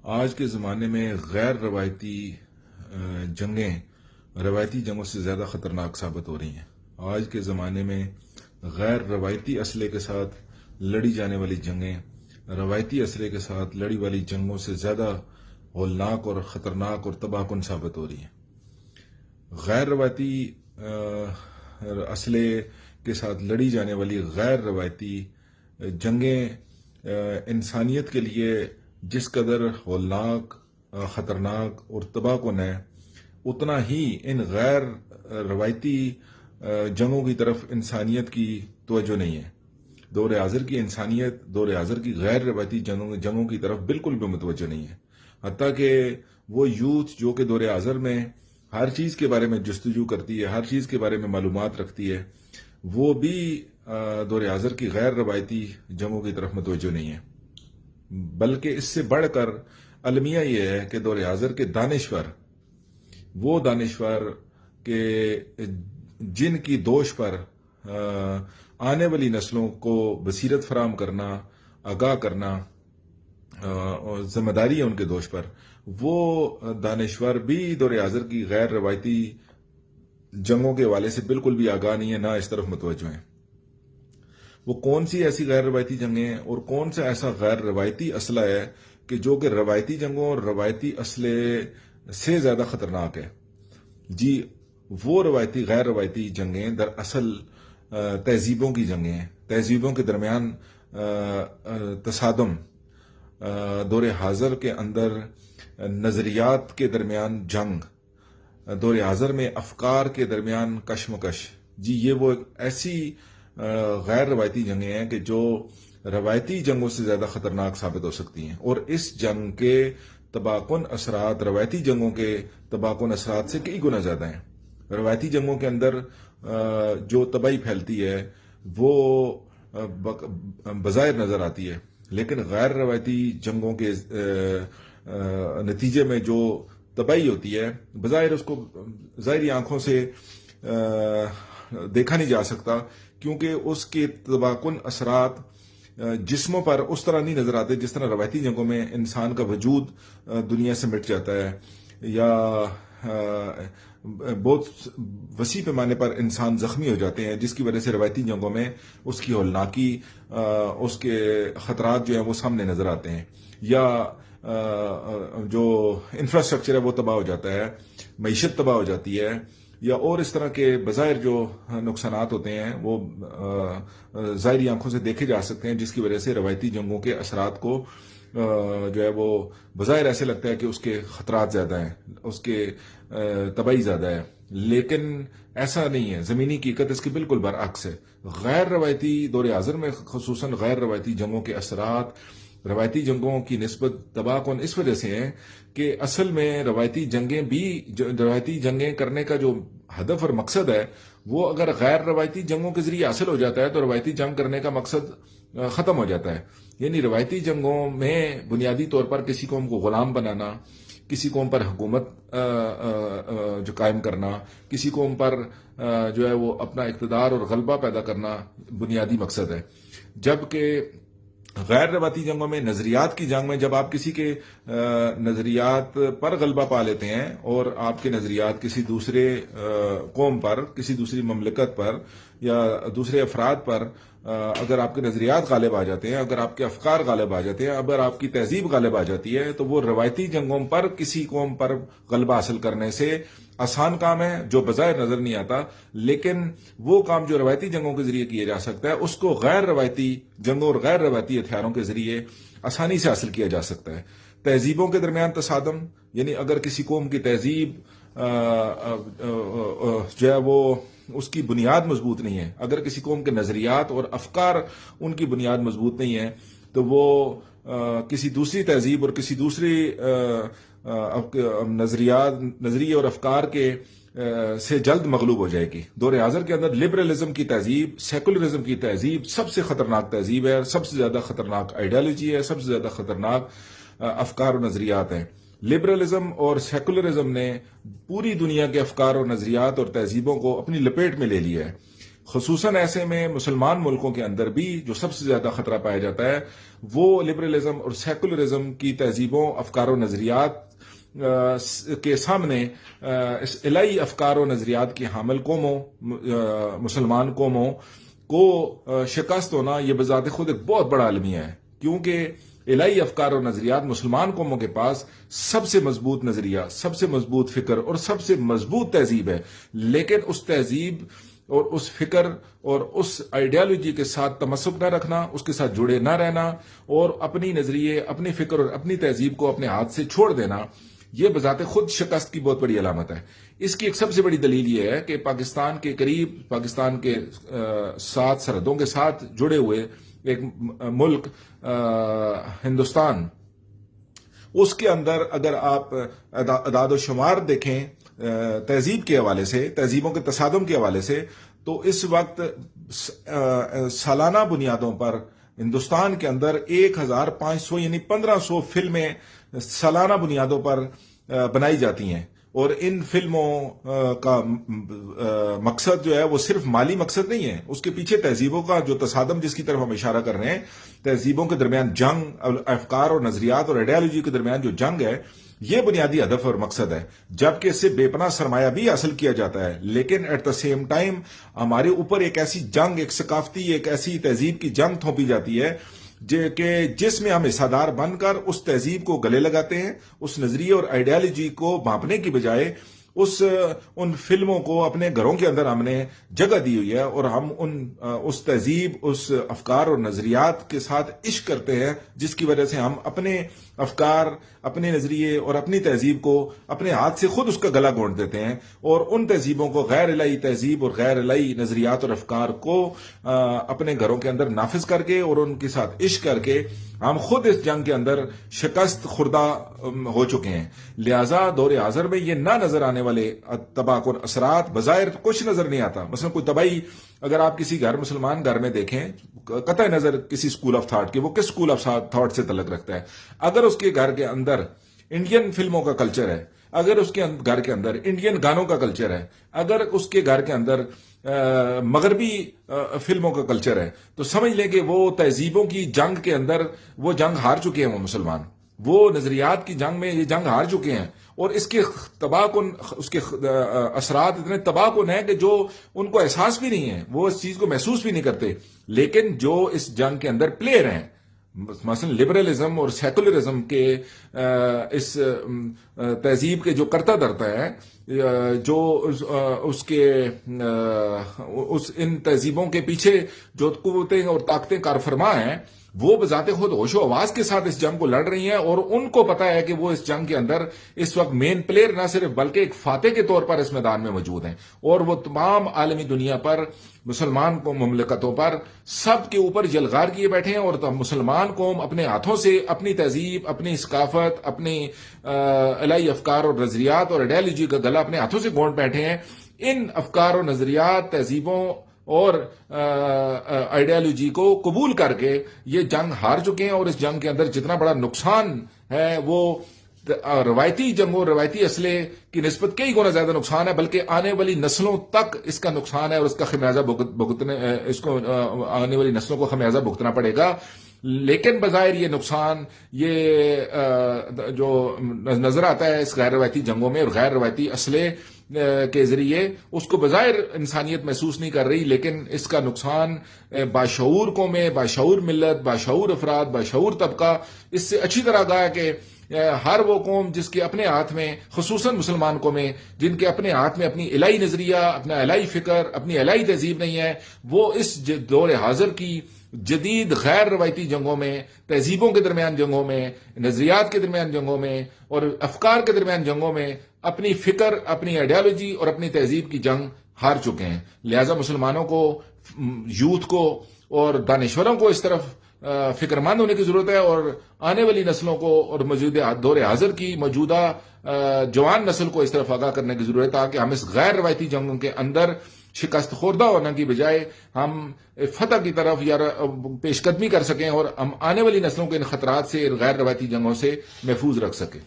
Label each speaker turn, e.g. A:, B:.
A: آج کے زمانے میں غیر روایتی جنگیں روایتی جنگوں سے زیادہ خطرناک ثابت ہو رہی ہیں۔ آج کے زمانے میں غیر روایتی اسلحے کے ساتھ لڑی جانے والی جنگیں روایتی اسلحے کے ساتھ لڑی والی جنگوں سے زیادہ ہولناک اور خطرناک اور تباہ کن ثابت ہو رہی ہیں۔ غیر روایتی اسلحے کے ساتھ لڑی جانے والی غیر روایتی جنگیں انسانیت کے لیے جس قدر ہولناک، خطرناک اور تباہ کن ہے، اتنا ہی ان غیر روایتی جنگوں کی طرف انسانیت کی توجہ نہیں ہے۔ دور حاضر کی انسانیت دور حاضر کی غیر روایتی جنگوں کی طرف بالکل بھی متوجہ نہیں ہے۔ حتیٰ کہ وہ یوتھ جو کہ دور حاضر میں ہر چیز کے بارے میں جستجو کرتی ہے، ہر چیز کے بارے میں معلومات رکھتی ہے، وہ بھی دور حاضر کی غیر روایتی جنگوں کی طرف متوجہ نہیں ہے۔ بلکہ اس سے بڑھ کر المیہ یہ ہے کہ دور حاضر کے دانشور، وہ دانشور کہ جن کی دوش پر آنے والی نسلوں کو بصیرت فراہم کرنا، آگاہ کرنا اور ذمہ داری ہے ان کے دوش پر، وہ دانشور بھی دور حاضر کی غیر روایتی جنگوں کے حوالے سے بالکل بھی آگاہ نہیں ہے، نہ اس طرف متوجہ ہیں۔ وہ کون سی ایسی غیر روایتی جنگیں ہیں اور کون سا ایسا غیر روایتی اسلحہ ہے کہ جو کہ روایتی جنگوں اور روایتی اسلحے سے زیادہ خطرناک ہے؟ جی، وہ غیر روایتی جنگیں دراصل تہذیبوں کی جنگیں ہیں۔ تہذیبوں کے درمیان تصادم، دور حاضر کے اندر نظریات کے درمیان جنگ، دور حاضر میں افکار کے درمیان کشمکش، جی یہ وہ ایسی غیر روایتی جنگیں ہیں کہ جو روایتی جنگوں سے زیادہ خطرناک ثابت ہو سکتی ہیں، اور اس جنگ کے تباہ کن اثرات روایتی جنگوں کے تباہ کن اثرات سے کئی گنا زیادہ ہیں۔ روایتی جنگوں کے اندر جو تباہی پھیلتی ہے وہ بظاہر نظر آتی ہے، لیکن غیر روایتی جنگوں کے نتیجے میں جو تباہی ہوتی ہے بظاہر اس کو ظاہری آنکھوں سے دیکھا نہیں جا سکتا، کیونکہ اس کے تباہ کن اثرات جسموں پر اس طرح نہیں نظر آتے جس طرح روایتی جنگوں میں انسان کا وجود دنیا سے مٹ جاتا ہے، یا بہت وسیع پیمانے پر انسان زخمی ہو جاتے ہیں، جس کی وجہ سے روایتی جنگوں میں اس کی ہولناکی، اس کے خطرات جو ہیں وہ سامنے نظر آتے ہیں، یا جو انفراسٹرکچر ہے وہ تباہ ہو جاتا ہے، معیشت تباہ ہو جاتی ہے، یا اور اس طرح کے بظاہر جو نقصانات ہوتے ہیں وہ ظاہری آنکھوں سے دیکھے جا سکتے ہیں، جس کی وجہ سے روایتی جنگوں کے اثرات کو جو ہے وہ بظاہر ایسے لگتا ہے کہ اس کے خطرات زیادہ ہیں، اس کے تباہی زیادہ ہے، لیکن ایسا نہیں ہے۔ زمینی حقیقت اس کی بالکل برعکس ہے۔ غیر روایتی دور حاضر میں خصوصاً غیر روایتی جنگوں کے اثرات روایتی جنگوں کی نسبت تباہ کن اس وجہ سے ہیں کہ اصل میں روایتی جنگیں کرنے کا جو ہدف اور مقصد ہے وہ اگر غیر روایتی جنگوں کے ذریعے حاصل ہو جاتا ہے تو روایتی جنگ کرنے کا مقصد ختم ہو جاتا ہے۔ یعنی روایتی جنگوں میں بنیادی طور پر کسی قوم کو غلام بنانا، کسی قوم پر حکومت جو قائم کرنا، کسی قوم پر جو ہے وہ اپنا اقتدار اور غلبہ پیدا کرنا بنیادی مقصد ہے۔ جبکہ غیر روایتی جنگوں میں، نظریات کی جنگ میں، جب آپ کسی کے نظریات پر غلبہ پا لیتے ہیں اور آپ کے نظریات کسی دوسرے قوم پر، کسی دوسری مملکت پر یا دوسرے افراد پر اگر آپ کے نظریات غالب آ جاتے ہیں، اگر آپ کے افکار غالب آ جاتے ہیں، اگر آپ کی تہذیب غالب آ جاتی ہے، تو وہ روایتی جنگوں پر کسی قوم پر غلبہ حاصل کرنے سے آسان کام ہے، جو بظاہر نظر نہیں آتا، لیکن وہ کام جو روایتی جنگوں کے ذریعے کیا جا سکتا ہے اس کو غیر روایتی جنگوں اور غیر روایتی ہتھیاروں کے ذریعے آسانی سے حاصل کیا جا سکتا ہے۔ تہذیبوں کے درمیان تصادم، یعنی اگر کسی قوم کی تہذیب جو ہے وہ اس کی بنیاد مضبوط نہیں ہے، اگر کسی قوم کے نظریات اور افکار ان کی بنیاد مضبوط نہیں ہے، تو وہ کسی دوسری تہذیب اور کسی دوسری نظریے اور افکار کے سے جلد مغلوب ہو جائے گی۔ دور حاضر کے اندر لبرلزم کی تہذیب، سیکولرزم کی تہذیب سب سے خطرناک تہذیب ہے، سب سے زیادہ خطرناک آئیڈیالوجی ہے، سب سے زیادہ خطرناک افکار و نظریات ہیں۔ لبرلزم اور سیکولرزم نے پوری دنیا کے افکار اور نظریات اور تہذیبوں کو اپنی لپیٹ میں لے لیا ہے۔ خصوصاً ایسے میں مسلمان ملکوں کے اندر بھی جو سب سے زیادہ خطرہ پایا جاتا ہے وہ لبرلزم اور سیکولرزم کی تہذیبوں، افکار و نظریات کے سامنے اس الہی افکار و نظریات کی حامل قوموں، مسلمان قوموں کو شکست ہونا یہ بذات خود ایک بہت بڑا المیہ ہے، کیونکہ الہی افکار و نظریات مسلمان قوموں کے پاس سب سے مضبوط نظریہ، سب سے مضبوط فکر اور سب سے مضبوط تہذیب ہے، لیکن اس تہذیب اور اس فکر اور اس آئیڈیالوجی کے ساتھ تمسک نہ رکھنا، اس کے ساتھ جڑے نہ رہنا اور اپنی نظریے، اپنی فکر اور اپنی تہذیب کو اپنے ہاتھ سے چھوڑ دینا، یہ بذات خود شکست کی بہت بڑی علامت ہے۔ اس کی ایک سب سے بڑی دلیل یہ ہے کہ پاکستان کے قریب، پاکستان کے ساتھ سرحدوں کے ساتھ جڑے ہوئے ایک ملک ہندوستان، اس کے اندر اگر آپ اعداد و شمار دیکھیں تہذیب کے حوالے سے، تہذیبوں کے تصادم کے حوالے سے، تو اس وقت سالانہ بنیادوں پر ہندوستان کے اندر 1500 یعنی 1500 فلمیں سالانہ بنیادوں پر بنائی جاتی ہیں، اور ان فلموں کا مقصد جو ہے وہ صرف مالی مقصد نہیں ہے، اس کے پیچھے تہذیبوں کا جو تصادم جس کی طرف ہم اشارہ کر رہے ہیں، تہذیبوں کے درمیان جنگ، افکار اور نظریات اور آئیڈیالوجی کے درمیان جو جنگ ہے، یہ بنیادی ہدف اور مقصد ہے، جبکہ اس سے بے پناہ سرمایہ بھی حاصل کیا جاتا ہے، لیکن ایٹ دا سیم ٹائم ہمارے اوپر ایک ایسی جنگ، ایک ثقافتی، ایک ایسی تہذیب کی جنگ تھوپی جاتی ہے کہ جس میں ہم حصہ دار بن کر اس تہذیب کو گلے لگاتے ہیں، اس نظریے اور آئیڈیالوجی کو بھانپنے کی بجائے ان فلموں کو اپنے گھروں کے اندر ہم نے جگہ دی ہوئی ہے، اور ہم اس تہذیب، اس افکار اور نظریات کے ساتھ عشق کرتے ہیں، جس کی وجہ سے ہم اپنے افکار، اپنے نظریے اور اپنی تہذیب کو اپنے ہاتھ سے خود اس کا گلا گھونٹ دیتے ہیں، اور ان تہذیبوں کو، غیر الہی تہذیب اور غیر الہی نظریات اور افکار کو اپنے گھروں کے اندر نافذ کر کے اور ان کے ساتھ عشق کر کے ہم خود اس جنگ کے اندر شکست خوردہ ہو چکے ہیں۔ لہذا دور حاضر میں یہ نہ نظر آنے والے تباہ کن اثرات بظاہر کچھ نظر نہیں آتا، مثلا کوئی تباہی اگر آپ کسی مسلمان گھر میں دیکھیں، قطع نظر کسی اسکول آف تھاٹ کے، وہ کس اسکول آف تھاٹ سے تعلق رکھتا ہے، اگر اس کے گھر کے اندر انڈین فلموں کا کلچر ہے، اگر اس کے گھر کے اندر انڈین گانوں کا کلچر ہے، اگر اس کے گھر کے اندر مغربی فلموں کا کلچر ہے، تو سمجھ لیں کہ وہ تہذیبوں کی جنگ کے اندر وہ جنگ ہار چکے ہیں، وہ مسلمان وہ نظریات کی جنگ میں یہ جنگ ہار چکے ہیں، اور اس کے تباہ کن، اس کے اثرات اتنے تباہ کن ہیں کہ جو ان کو احساس بھی نہیں ہے، وہ اس چیز کو محسوس بھی نہیں کرتے، لیکن جو اس جنگ کے اندر پلیئر ہیں، مثلا لبرلزم اور سیکولرزم کے اس تہذیب کے جو کرتا دھرتا ہے، جو اس کے ان تہذیبوں کے پیچھے جو قوتیں اور طاقتیں کار فرما ہیں، وہ بذات خود ہوش و آواز کے ساتھ اس جنگ کو لڑ رہی ہیں، اور ان کو پتا ہے کہ وہ اس جنگ کے اندر اس وقت مین پلیئر نہ صرف بلکہ ایک فاتح کے طور پر اس میدان میں موجود ہیں، اور وہ تمام عالمی دنیا پر مسلمان مملکتوں پر سب کے اوپر یلغار کیے بیٹھے ہیں، اور مسلمان قوم اپنے ہاتھوں سے اپنی تہذیب، اپنی ثقافت، اپنی الہی افکار اور نظریات اور آئیڈیالوجی کا گلا اپنے ہاتھوں سے گھونٹ بیٹھے ہیں۔ ان افکار و نظریات، تہذیبوں اور آئیڈیالوجی کو قبول کر کے یہ جنگ ہار چکے ہیں، اور اس جنگ کے اندر جتنا بڑا نقصان ہے وہ روایتی جنگوں، روایتی اسلحے کی نسبت کئی گنا زیادہ نقصان ہے، بلکہ آنے والی نسلوں تک اس کا نقصان ہے، اور اس کا خمیازہ اس کو آنے والی نسلوں کو خمیازہ بھگتنا پڑے گا۔ لیکن بظاہر یہ نقصان، یہ جو نظر آتا ہے اس غیر روایتی جنگوں میں اور غیر روایتی اسلحے کے ذریعے، اس کو بظاہر انسانیت محسوس نہیں کر رہی، لیکن اس کا نقصان باشعور قومیں، باشعور ملت، باشعور افراد، باشعور طبقہ اس سے اچھی طرح آگاہ ہے کہ ہر وہ قوم جس کے اپنے ہاتھ میں، خصوصاً مسلمان قومیں جن کے اپنے ہاتھ میں اپنی الہی نظریہ، اپنا الہی فکر، اپنی الہی تہذیب نہیں ہے، وہ اس دور حاضر کی جدید غیر روایتی جنگوں میں، تہذیبوں کے درمیان جنگوں میں، نظریات کے درمیان جنگوں میں اور افکار کے درمیان جنگوں میں اپنی فکر، اپنی آئیڈیالوجی اور اپنی تہذیب کی جنگ ہار چکے ہیں۔ لہذا مسلمانوں کو، یوتھ کو اور دانشوروں کو اس طرف فکر مند ہونے کی ضرورت ہے، اور آنے والی نسلوں کو اور موجودہ دور حاضر کی موجودہ جوان نسل کو اس طرف آگاہ کرنے کی ضرورت ہے، تاکہ ہم اس غیر روایتی جنگوں کے اندر شکست خوردہ ہونے کی بجائے ہم فتح کی طرف یا پیش قدمی کر سکیں، اور ہم آنے والی نسلوں کے ان خطرات سے، غیر روایتی جنگوں سے محفوظ رکھ سکیں۔